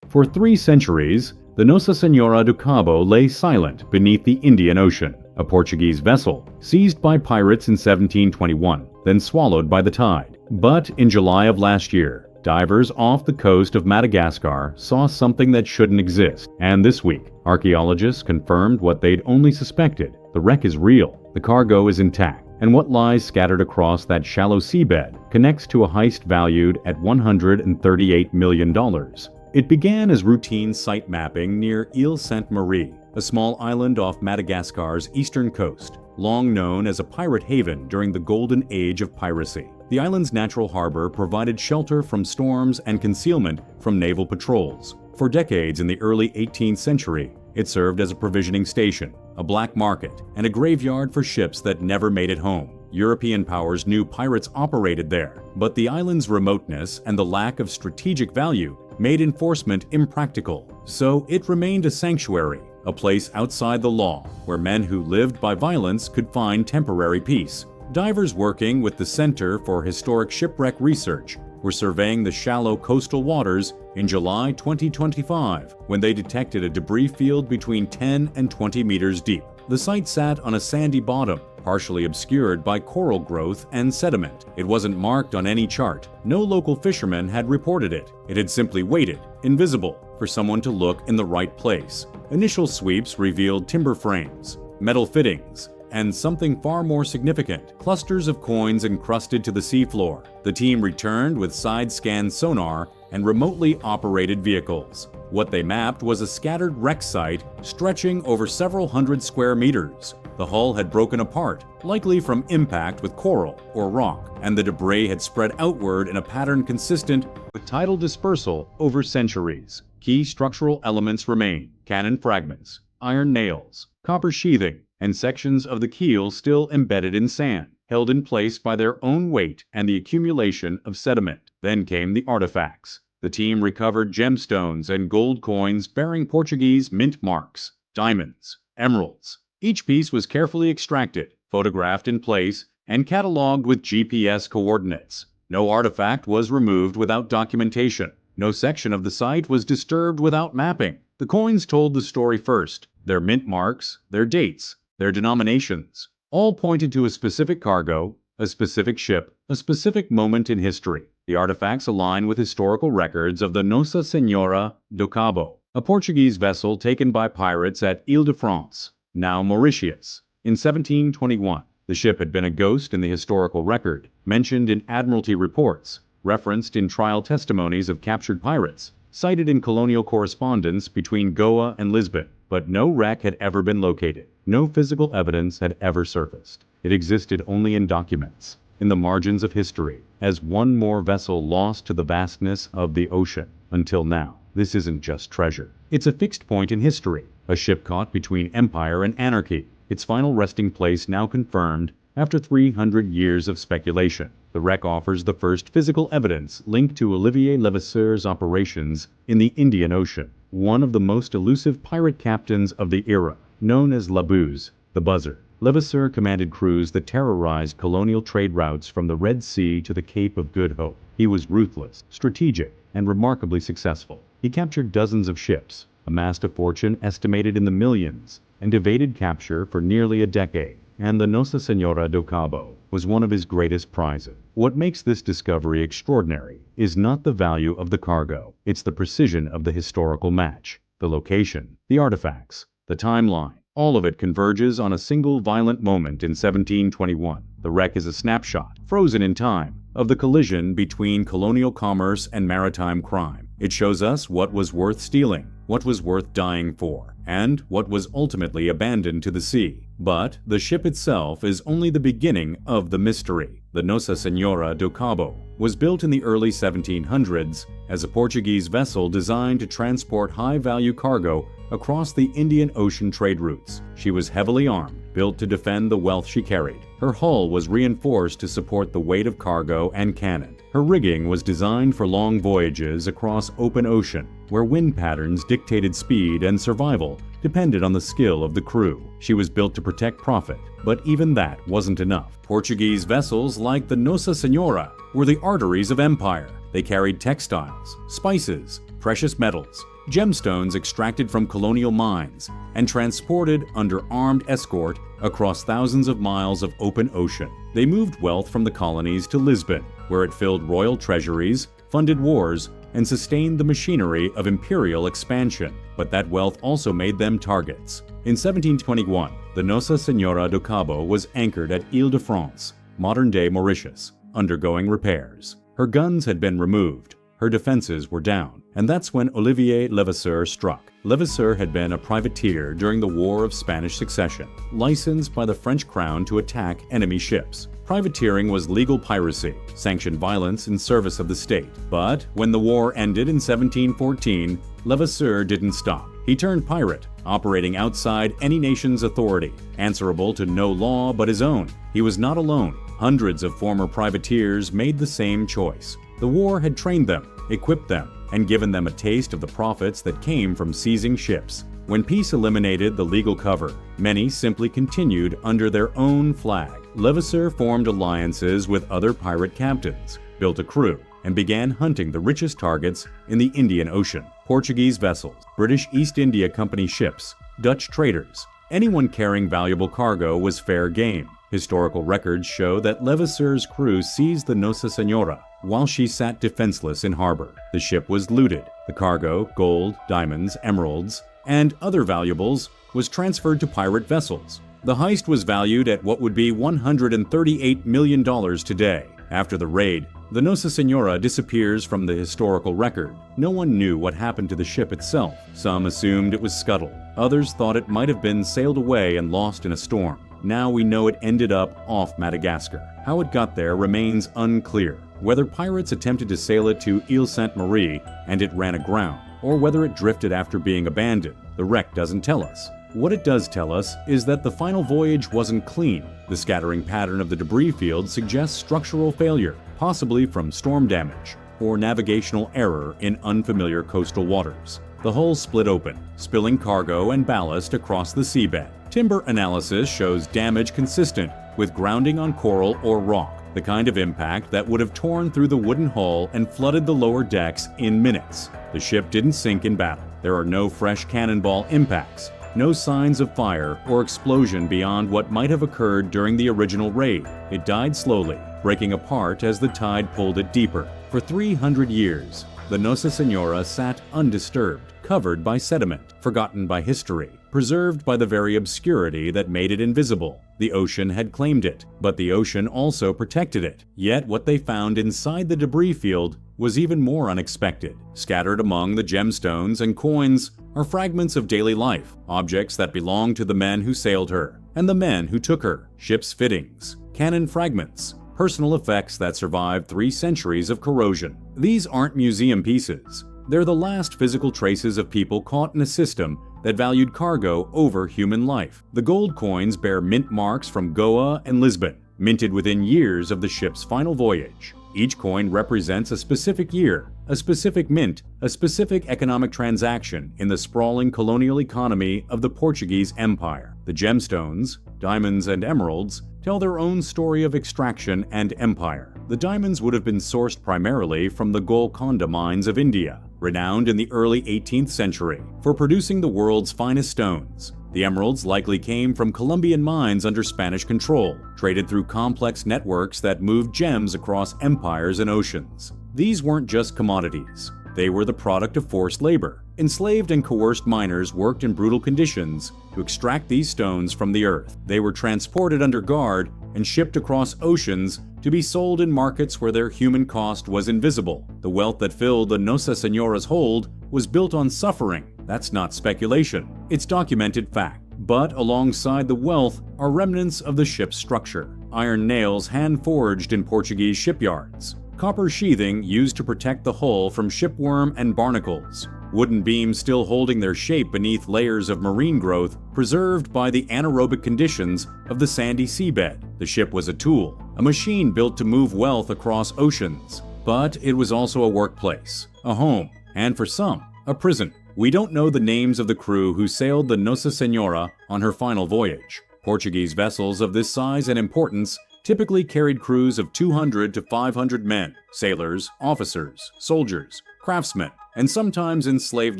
For 3 centuries, the Nossa Senhora do Cabo lay silent beneath the Indian Ocean, a Portuguese vessel seized by pirates in 1721, then swallowed by the tide. But in July of last year, divers off the coast of Madagascar saw something that shouldn't exist. And this week, archaeologists confirmed what they'd only suspected. The wreck is real, the cargo is intact, and what lies scattered across that shallow seabed connects to a heist valued at $138 million. It began as routine site mapping near Ile Sainte-Marie, a small island off Madagascar's eastern coast, long known as a pirate haven during the golden age of piracy. The island's natural harbor provided shelter from storms and concealment from naval patrols. For decades in the early 18th century, it served as a provisioning station, a black market, and a graveyard for ships that never made it home. European powers knew pirates operated there, but the island's remoteness and the lack of strategic value made enforcement impractical. So it remained a sanctuary, a place outside the law, where men who lived by violence could find temporary peace. Divers working with the Center for Historic Shipwreck Research were surveying the shallow coastal waters in July 2025 when they detected a debris field between 10 and 20 meters deep. The site sat on a sandy bottom, partially obscured by coral growth and sediment. It wasn't marked on any chart. No local fishermen had reported it. It had simply waited, invisible, for someone to look in the right place. Initial sweeps revealed timber frames, metal fittings, and something far more significant, clusters of coins encrusted to the seafloor. The team returned with side-scan sonar and remotely operated vehicles. What they mapped was a scattered wreck site stretching over several hundred square meters. The hull had broken apart, likely from impact with coral or rock, and the debris had spread outward in a pattern consistent with tidal dispersal over centuries. Key structural elements remain: cannon fragments, iron nails, copper sheathing, and sections of the keel still embedded in sand, held in place by their own weight and the accumulation of sediment. Then came the artifacts. The team recovered gemstones and gold coins bearing Portuguese mint marks, diamonds, emeralds. Each piece was carefully extracted, photographed in place, and catalogued with GPS coordinates. No artifact was removed without documentation. No section of the site was disturbed without mapping. The coins told the story first. Their mint marks, their dates, their denominations, all pointed to a specific cargo, a specific ship, a specific moment in history. The artifacts align with historical records of the Nossa Senhora do Cabo, a Portuguese vessel taken by pirates at Ile-de-France, now Mauritius, in 1721. The ship had been a ghost in the historical record, mentioned in Admiralty reports, referenced in trial testimonies of captured pirates, cited in colonial correspondence between Goa and Lisbon. But no wreck had ever been located. No physical evidence had ever surfaced. It existed only in documents, in the margins of history, as one more vessel lost to the vastness of the ocean. Until now, this isn't just treasure. It's a fixed point in history, a ship caught between empire and anarchy, its final resting place now confirmed after 300 years of speculation. The wreck offers the first physical evidence linked to Olivier Levasseur's operations in the Indian Ocean, one of the most elusive pirate captains of the era, known as Buse, the Buzzer. Levasseur commanded crews that terrorized colonial trade routes from the Red Sea to the Cape of Good Hope. He was ruthless, strategic, and remarkably successful. He captured dozens of ships, amassed a fortune estimated in the millions, and evaded capture for nearly a decade. And the Nossa Senhora do Cabo was one of his greatest prizes. What makes this discovery extraordinary is not the value of the cargo, it's the precision of the historical match, the location, the artifacts, the timeline. All of it converges on a single violent moment in 1721. The wreck is a snapshot, frozen in time, of the collision between colonial commerce and maritime crime. It shows us what was worth stealing, what was worth dying for, and what was ultimately abandoned to the sea. But the ship itself is only the beginning of the mystery. The Nossa Senhora do Cabo was built in the early 1700s as a Portuguese vessel designed to transport high-value cargo across the Indian Ocean trade routes. She was heavily armed, built to defend the wealth she carried. Her hull was reinforced to support the weight of cargo and cannon. Her rigging was designed for long voyages across open ocean, where wind patterns dictated speed and survival depended on the skill of the crew. She was built to protect profit, but even that wasn't enough. Portuguese vessels like the Nossa Senhora were the arteries of empire. They carried textiles, spices, precious metals, gemstones extracted from colonial mines and transported under armed escort across thousands of miles of open ocean. They moved wealth from the colonies to Lisbon, where it filled royal treasuries, funded wars, and sustained the machinery of imperial expansion. But that wealth also made them targets. In 1721, the Nossa Senhora do Cabo was anchored at Ile-de-France, modern-day Mauritius, undergoing repairs. Her guns had been removed. Her defenses were down, and that's when Olivier Levasseur struck. Levasseur had been a privateer during the War of Spanish Succession, licensed by the French crown to attack enemy ships. Privateering was legal piracy, sanctioned violence in service of the state. But when the war ended in 1714, Levasseur didn't stop. He turned pirate, operating outside any nation's authority, answerable to no law but his own. He was not alone. Hundreds of former privateers made the same choice. The war had trained them, equipped them, and given them a taste of the profits that came from seizing ships. When peace eliminated the legal cover, many simply continued under their own flag. Levasseur formed alliances with other pirate captains, built a crew, and began hunting the richest targets in the Indian Ocean. Portuguese vessels, British East India Company ships, Dutch traders. Anyone carrying valuable cargo was fair game. Historical records show that Levasseur's crew seized the Nossa Senhora while she sat defenseless in harbor. The ship was looted. The cargo, gold, diamonds, emeralds, and other valuables, was transferred to pirate vessels. The heist was valued at what would be $138 million today. After the raid, the Nossa Senhora disappears from the historical record. No one knew what happened to the ship itself. Some assumed it was scuttled. Others thought it might have been sailed away and lost in a storm. Now we know it ended up off Madagascar. How it got there remains unclear. Whether pirates attempted to sail it to Ile Sainte-Marie and it ran aground, or whether it drifted after being abandoned, the wreck doesn't tell us. What it does tell us is that the final voyage wasn't clean. The scattering pattern of the debris field suggests structural failure, possibly from storm damage or navigational error in unfamiliar coastal waters. The hull split open, spilling cargo and ballast across the seabed. Timber analysis shows damage consistent with grounding on coral or rock, the kind of impact that would have torn through the wooden hull and flooded the lower decks in minutes. The ship didn't sink in battle. There are no fresh cannonball impacts, no signs of fire or explosion beyond what might have occurred during the original raid. It died slowly, breaking apart as the tide pulled it deeper. For 300 years, the Nossa Senhora sat undisturbed, covered by sediment, forgotten by history, preserved by the very obscurity that made it invisible. The ocean had claimed it, but the ocean also protected it. Yet what they found inside the debris field was even more unexpected. Scattered among the gemstones and coins are fragments of daily life, objects that belonged to the men who sailed her, and the men who took her, ship's fittings, cannon fragments, personal effects that survived 3 centuries of corrosion. These aren't museum pieces. They're the last physical traces of people caught in a system that valued cargo over human life. The gold coins bear mint marks from Goa and Lisbon, minted within years of the ship's final voyage. Each coin represents a specific year, a specific mint, a specific economic transaction in the sprawling colonial economy of the Portuguese Empire. The gemstones, diamonds and emeralds, tell their own story of extraction and empire. The diamonds would have been sourced primarily from the Golconda mines of India, renowned in the early 18th century for producing the world's finest stones. The emeralds likely came from Colombian mines under Spanish control, traded through complex networks that moved gems across empires and oceans. These weren't just commodities. They were the product of forced labor. Enslaved and coerced miners worked in brutal conditions to extract these stones from the earth. They were transported under guard and shipped across oceans to be sold in markets where their human cost was invisible. The wealth that filled the Nossa Senhora's hold was built on suffering. That's not speculation. It's documented fact. But alongside the wealth are remnants of the ship's structure. Iron nails hand-forged in Portuguese shipyards. Copper sheathing used to protect the hull from shipworm and barnacles. Wooden beams still holding their shape beneath layers of marine growth preserved by the anaerobic conditions of the sandy seabed. The ship was a tool, a machine built to move wealth across oceans. But it was also a workplace, a home, and for some, a prison. We don't know the names of the crew who sailed the Nossa Senhora on her final voyage. Portuguese vessels of this size and importance typically carried crews of 200 to 500 men, sailors, officers, soldiers, craftsmen, and sometimes enslaved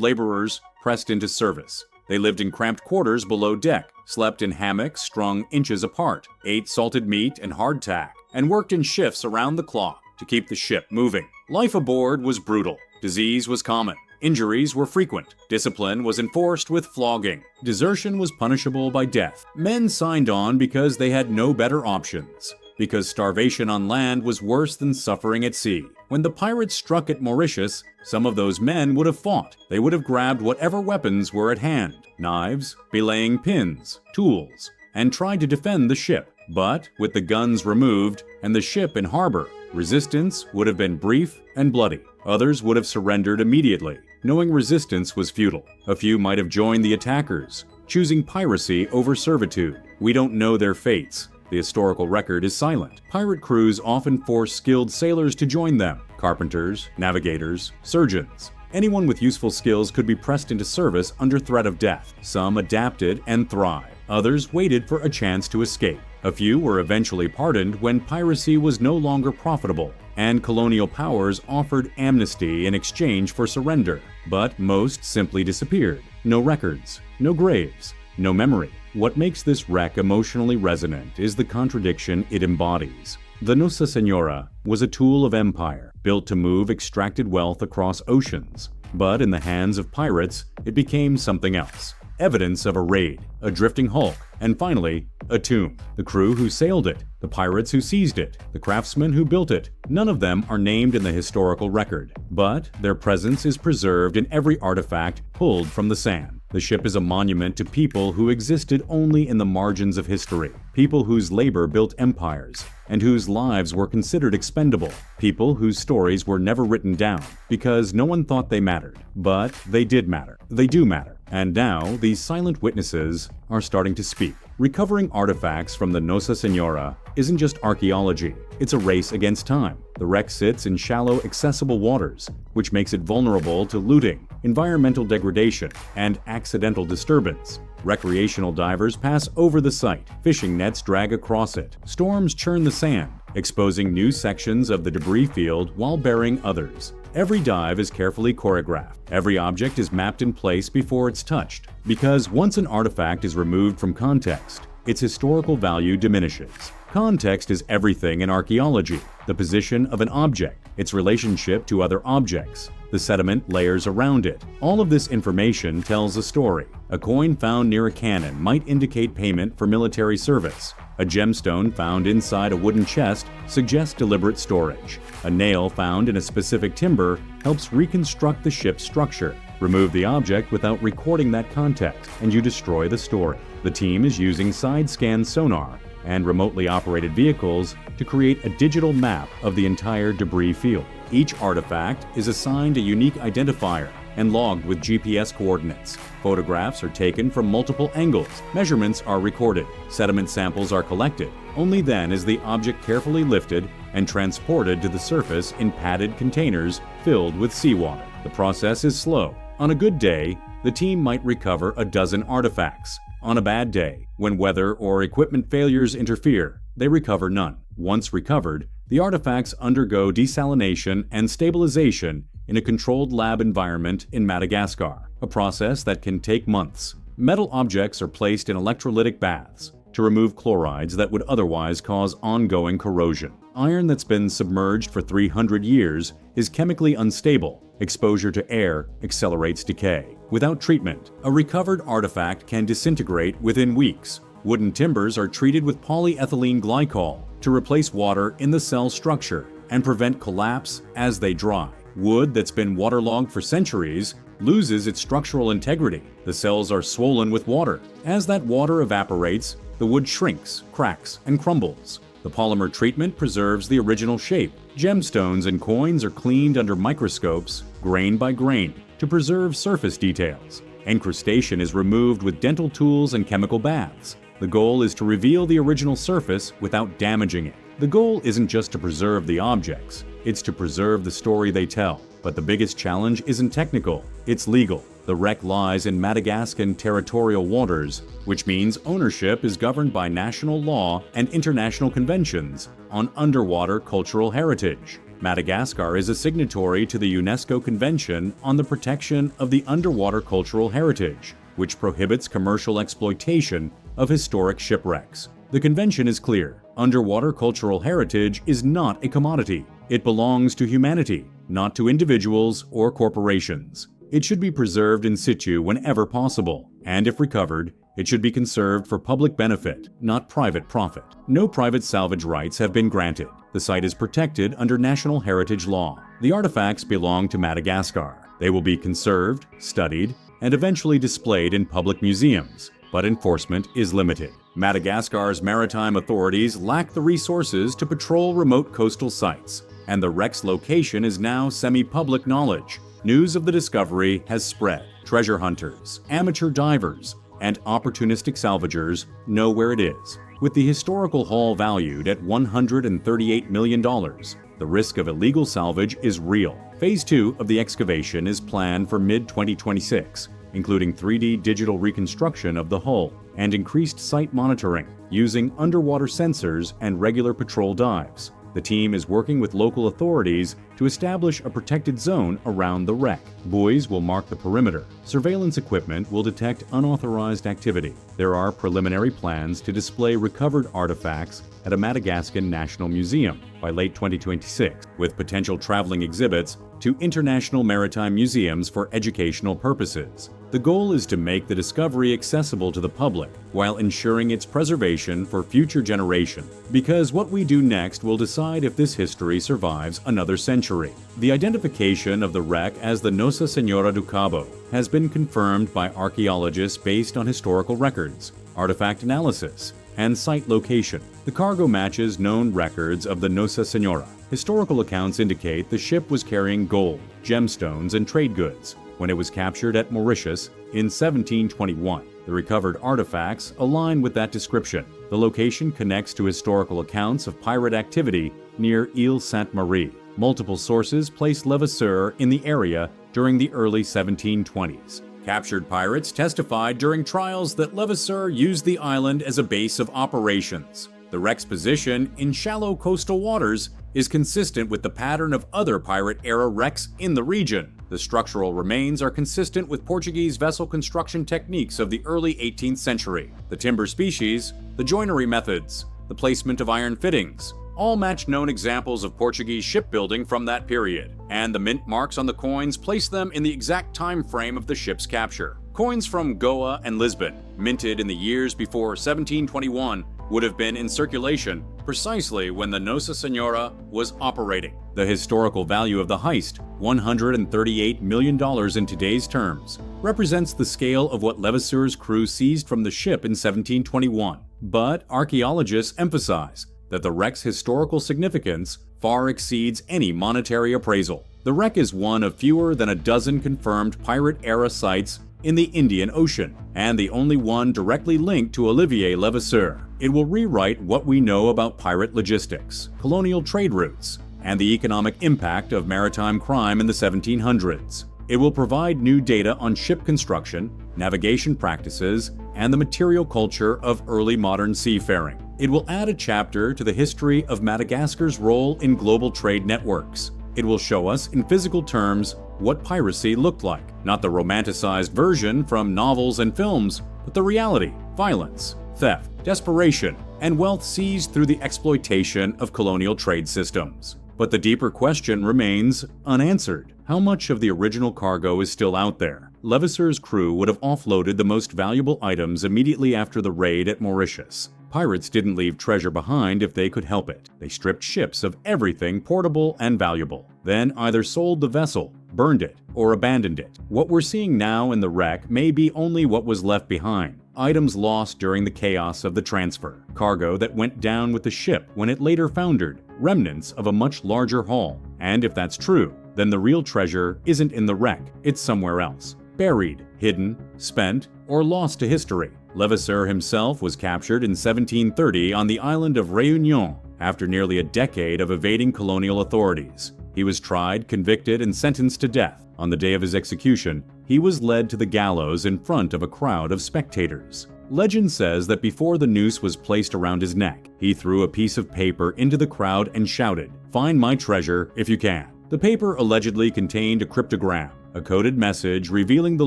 laborers pressed into service. They lived in cramped quarters below deck, slept in hammocks strung inches apart, ate salted meat and hardtack, and worked in shifts around the clock to keep the ship moving. Life aboard was brutal. Disease was common. Injuries were frequent. Discipline was enforced with flogging. Desertion was punishable by death. Men signed on because they had no better options, because starvation on land was worse than suffering at sea. When the pirates struck at Mauritius, some of those men would have fought. They would have grabbed whatever weapons were at hand, knives, belaying pins, tools, and tried to defend the ship. But with the guns removed and the ship in harbor, resistance would have been brief and bloody. Others would have surrendered immediately, knowing resistance was futile. A few might have joined the attackers, choosing piracy over servitude. We don't know their fates. The historical record is silent. Pirate crews often force skilled sailors to join them. Carpenters, navigators, surgeons. Anyone with useful skills could be pressed into service under threat of death. Some adapted and thrived. Others waited for a chance to escape. A few were eventually pardoned when piracy was no longer profitable, and colonial powers offered amnesty in exchange for surrender. But most simply disappeared. No records, no graves, no memory. What makes this wreck emotionally resonant is the contradiction it embodies. The Nossa Senhora was a tool of empire, built to move extracted wealth across oceans. But in the hands of pirates, it became something else. Evidence of a raid, a drifting hulk, and finally, a tomb. The crew who sailed it, the pirates who seized it, the craftsmen who built it, none of them are named in the historical record, but their presence is preserved in every artifact pulled from the sand. The ship is a monument to people who existed only in the margins of history, people whose labor built empires, and whose lives were considered expendable, people whose stories were never written down because no one thought they mattered. But they did matter. They do matter. And now, these silent witnesses are starting to speak. Recovering artifacts from the Nossa Senhora isn't just archaeology, it's a race against time. The wreck sits in shallow, accessible waters, which makes it vulnerable to looting, environmental degradation, and accidental disturbance. Recreational divers pass over the site, fishing nets drag across it, storms churn the sand, exposing new sections of the debris field while burying others. Every dive is carefully choreographed. Every object is mapped in place before it's touched. Because once an artifact is removed from context, its historical value diminishes. Context is everything in archaeology. The position of an object, its relationship to other objects, the sediment layers around it. All of this information tells a story. A coin found near a cannon might indicate payment for military service. A gemstone found inside a wooden chest suggests deliberate storage. A nail found in a specific timber helps reconstruct the ship's structure. Remove the object without recording that context, and you destroy the story. The team is using side-scan sonar and remotely operated vehicles to create a digital map of the entire debris field. Each artifact is assigned a unique identifier and logged with GPS coordinates. Photographs are taken from multiple angles. Measurements are recorded. Sediment samples are collected. Only then is the object carefully lifted and transported to the surface in padded containers filled with seawater. The process is slow. On a good day, the team might recover a dozen artifacts. On a bad day, when weather or equipment failures interfere, they recover none. Once recovered, the artifacts undergo desalination and stabilization in a controlled lab environment in Madagascar, a process that can take months. Metal objects are placed in electrolytic baths to remove chlorides that would otherwise cause ongoing corrosion. Iron that's been submerged for 300 years is chemically unstable. Exposure to air accelerates decay. Without treatment, a recovered artifact can disintegrate within weeks. Wooden timbers are treated with polyethylene glycol to replace water in the cell structure and prevent collapse as they dry. Wood that's been waterlogged for centuries loses its structural integrity. The cells are swollen with water. As that water evaporates, the wood shrinks, cracks, and crumbles. The polymer treatment preserves the original shape. Gemstones and coins are cleaned under microscopes, grain by grain, to preserve surface details. Encrustation is removed with dental tools and chemical baths. The goal is to reveal the original surface without damaging it. The goal isn't just to preserve the objects, it's to preserve the story they tell. But the biggest challenge isn't technical, it's legal. The wreck lies in Madagascan territorial waters, which means ownership is governed by national law and international conventions on underwater cultural heritage. Madagascar is a signatory to the UNESCO Convention on the Protection of the Underwater Cultural Heritage, which prohibits commercial exploitation of historic shipwrecks. The convention is clear: underwater cultural heritage is not a commodity. It belongs to humanity, not to individuals or corporations. It should be preserved in situ whenever possible, and if recovered, it should be conserved for public benefit, not private profit. No private salvage rights have been granted. The site is protected under national heritage law. The artifacts belong to Madagascar. They will be conserved, studied, and eventually displayed in public museums, but enforcement is limited. Madagascar's maritime authorities lack the resources to patrol remote coastal sites, and the wreck's location is now semi-public knowledge. News of the discovery has spread. Treasure hunters, amateur divers, and opportunistic salvagers know where it is. With the historical haul valued at $138 million, the risk of illegal salvage is real. Phase 2 of the excavation is planned for mid-2026, including 3D digital reconstruction of the hull and increased site monitoring using underwater sensors and regular patrol dives. The team is working with local authorities to establish a protected zone around the wreck. Buoys will mark the perimeter. Surveillance equipment will detect unauthorized activity. There are preliminary plans to display recovered artifacts at a Madagascar National Museum by late 2026, with potential traveling exhibits to international maritime museums for educational purposes. The goal is to make the discovery accessible to the public while ensuring its preservation for future generations, because what we do next will decide if this history survives another century. The identification of the wreck as the Nossa Senhora do Cabo has been confirmed by archaeologists based on historical records, artifact analysis, and site location. The cargo matches known records of the Nossa Senhora. Historical accounts indicate the ship was carrying gold, gemstones, and trade goods when it was captured at Mauritius in 1721. The recovered artifacts align with that description. The location connects to historical accounts of pirate activity near Île Sainte-Marie. Multiple sources place Levasseur in the area during the early 1720s. Captured pirates testified during trials that Levasseur used the island as a base of operations. The wreck's position in shallow coastal waters is consistent with the pattern of other pirate-era wrecks in the region. The structural remains are consistent with Portuguese vessel construction techniques of the early 18th century. The timber species, the joinery methods, the placement of iron fittings, all match known examples of Portuguese shipbuilding from that period, and the mint marks on the coins place them in the exact time frame of the ship's capture. Coins from Goa and Lisbon, minted in the years before 1721, would have been in circulation precisely when the Nossa Senhora was operating. The historical value of the heist, $138 million in today's terms, represents the scale of what Levasseur's crew seized from the ship in 1721. But archaeologists emphasize that the wreck's historical significance far exceeds any monetary appraisal. The wreck is one of fewer than a dozen confirmed pirate-era sites in the Indian Ocean, and the only one directly linked to Olivier Levasseur. It will rewrite what we know about pirate logistics, colonial trade routes, and the economic impact of maritime crime in the 1700s. It will provide new data on ship construction, navigation practices, and the material culture of early modern seafaring. It will add a chapter to the history of Madagascar's role in global trade networks. It will show us in physical terms what piracy looked like, not the romanticized version from novels and films, but the reality: violence, theft, desperation, and wealth seized through the exploitation of colonial trade systems. But the deeper question remains unanswered. How much of the original cargo is still out there? Levasseur's crew would have offloaded the most valuable items immediately after the raid at Mauritius. Pirates didn't leave treasure behind if they could help it. They stripped ships of everything portable and valuable, then either sold the vessel, burned it, or abandoned it. What we're seeing now in the wreck may be only what was left behind. Items lost during the chaos of the transfer. Cargo that went down with the ship when it later foundered. Remnants of a much larger haul. And if that's true, then the real treasure isn't in the wreck, it's somewhere else. Buried, hidden, spent, or lost to history. Levasseur himself was captured in 1730 on the island of Réunion after nearly a decade of evading colonial authorities. He was tried, convicted, and sentenced to death. On the day of his execution, he was led to the gallows in front of a crowd of spectators. Legend says that before the noose was placed around his neck, he threw a piece of paper into the crowd and shouted, "Find my treasure if you can." The paper allegedly contained a cryptogram, a coded message revealing the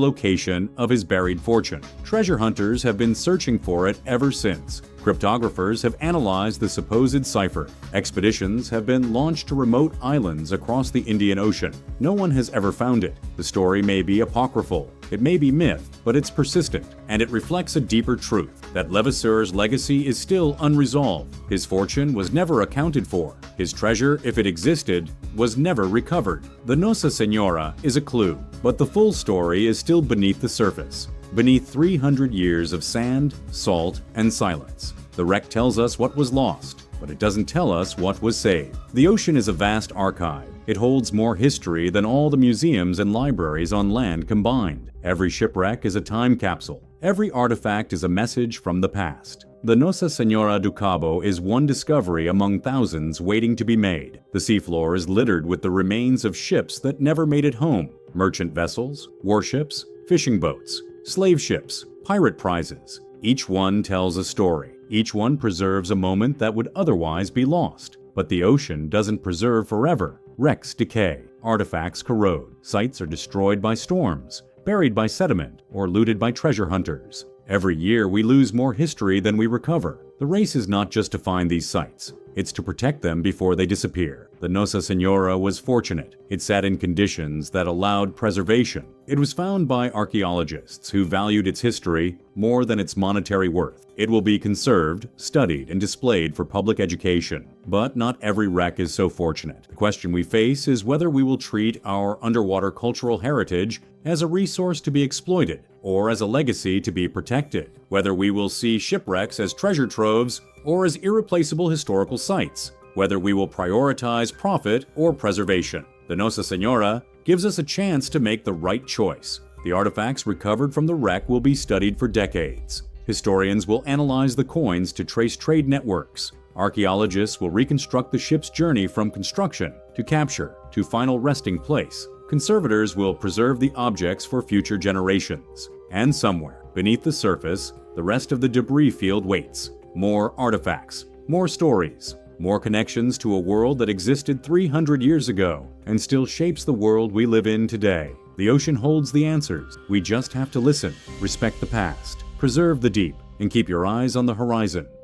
location of his buried fortune. Treasure hunters have been searching for it ever since. Cryptographers have analyzed the supposed cipher. Expeditions have been launched to remote islands across the Indian Ocean. No one has ever found it. The story may be apocryphal, it may be myth, but it's persistent, and it reflects a deeper truth, that Levasseur's legacy is still unresolved. His fortune was never accounted for. His treasure, if it existed, was never recovered. The Nossa Senhora is a clue, but the full story is still beneath the surface. Beneath 300 years of sand, salt, and silence. The wreck tells us what was lost, but it doesn't tell us what was saved. The ocean is a vast archive. It holds more history than all the museums and libraries on land combined. Every shipwreck is a time capsule. Every artifact is a message from the past. The Nossa Senhora do Cabo is one discovery among thousands waiting to be made. The seafloor is littered with the remains of ships that never made it home. Merchant vessels, warships, fishing boats, slave ships, pirate prizes. Each one tells a story. Each one preserves a moment that would otherwise be lost. But the ocean doesn't preserve forever. Wrecks decay, artifacts corrode, sites are destroyed by storms, buried by sediment, or looted by treasure hunters. Every year we lose more history than we recover. The race is not just to find these sites, it's to protect them before they disappear. The Nossa Senhora was fortunate. It sat in conditions that allowed preservation. It was found by archaeologists who valued its history more than its monetary worth. It will be conserved, studied, and displayed for public education. But not every wreck is so fortunate. The question we face is whether we will treat our underwater cultural heritage as a resource to be exploited or as a legacy to be protected. Whether we will see shipwrecks as treasure troves or as irreplaceable historical sites. Whether we will prioritize profit or preservation. The Nossa Senhora gives us a chance to make the right choice. The artifacts recovered from the wreck will be studied for decades. Historians will analyze the coins to trace trade networks. Archaeologists will reconstruct the ship's journey from construction to capture to final resting place. Conservators will preserve the objects for future generations. And somewhere, beneath the surface, the rest of the debris field waits. More artifacts, more stories, more connections to a world that existed 300 years ago and still shapes the world we live in today. The ocean holds the answers. We just have to listen, respect the past, preserve the deep, and keep your eyes on the horizon.